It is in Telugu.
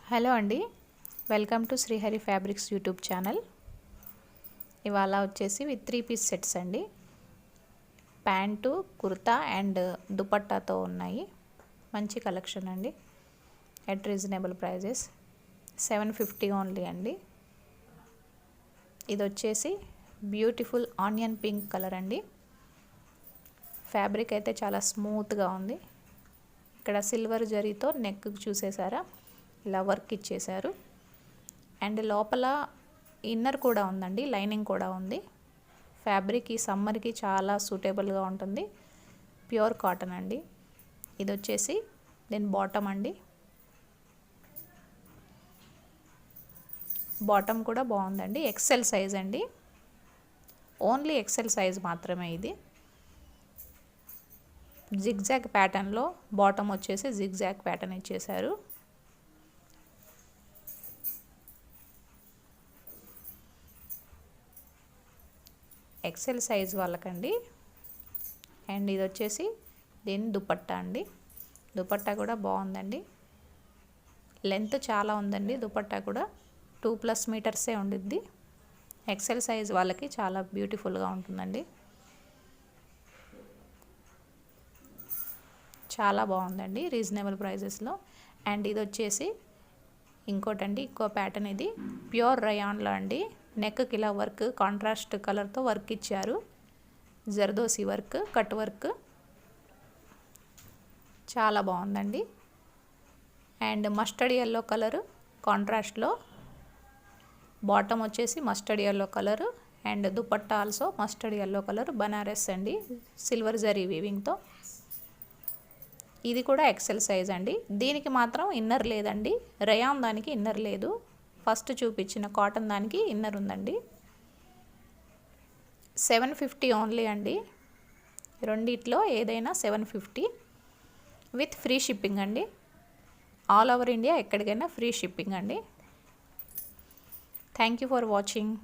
హలో అండి, welcome to Srihari fabrics YouTube channel. ఇవాళ వచ్చేసి విత్ 3 పీస్ సెట్స్ అండి. ప్యాంటు, కుర్తా అండ్ దుపట్టాతో ఉన్నాయి. మంచి కలెక్షన్ అండి. At reasonable prices. 750 ఓన్లీ అండి. ఇది వచ్చేసి బ్యూటిఫుల్ ఆనియన్ పింక్ కలర్ అండి. ఫ్యాబ్రిక్ అయితే చాలా స్మూత్గా ఉంది. ఇక్కడ సిల్వర్ జరీతో నెక్ చూసేసారా, ఇలా వర్క్ ఇచ్చేసారు. అండ్ లోపల ఇన్నర్ కూడా ఉందండి, లైనింగ్ కూడా ఉంది. ఫ్యాబ్రిక్ ఈ సమ్మర్కి చాలా సూటబుల్గా ఉంటుంది. ప్యూర్ కాటన్ అండి. ఇది వచ్చేసి దీని బాటమ్ అండి. బాటమ్ కూడా బాగుందండి. ఎక్సెల్ సైజ్ అండి. ఓన్లీ ఎక్సెల్ సైజ్ మాత్రమే. ఇది జిగ్జాగ్ ప్యాటర్న్లో బాటమ్ వచ్చేసి జిగ్జాగ్ ప్యాటర్న్ ఇచ్చేసారు. ఎక్సెల్ సైజ్ వాళ్ళకండి. అండ్ ఇది వచ్చేసి దీని దుపట్టా అండి. దుపట్టా కూడా బాగుందండి. లెంత్ చాలా ఉందండి. దుపట్టా కూడా 2+ మీటర్సే ఉండిద్ది. ఎక్సెల్ సైజ్ వాళ్ళకి చాలా బ్యూటిఫుల్గా ఉంటుందండి. చాలా బాగుందండి రీజనబుల్ ప్రైజెస్లో. అండ్ ఇది వచ్చేసి ఇంకోటండి, ఇంకో ప్యాటర్న్. ఇది ప్యూర్ రయాన్లో అండి. నెక్కి ఇలా వర్క్ కాంట్రాస్ట్ కలర్తో వర్క్ ఇచ్చారు. జర్దోసి వర్క్, కట్ వర్క్ చాలా బాగుందండి. అండ్ మస్టర్డ్ ఎల్లో కలరు కాంట్రాస్ట్లో. బాటమ్ వచ్చేసి mustard yellow colour and dupatta also mustard yellow colour. Banaras అండి, సిల్వర్ జరీ వీవింగ్తో. ఇది కూడా ఎక్సెల్ సైజ్ అండి. దీనికి మాత్రం ఇన్నర్ లేదండి. రయాన్ దానికి ఇన్నర్ లేదు. ఫస్ట్ చూపించిన కాటన్ దానికి ఇన్నర్ ఉందండి. 750 ఓన్లీ అండి. రెండిట్లో ఏదైనా 750 విత్ ఫ్రీ షిప్పింగ్ అండి. ఆల్ ఓవర్ ఇండియా ఎక్కడికైనా ఫ్రీ షిప్పింగ్ అండి. Thank you for watching.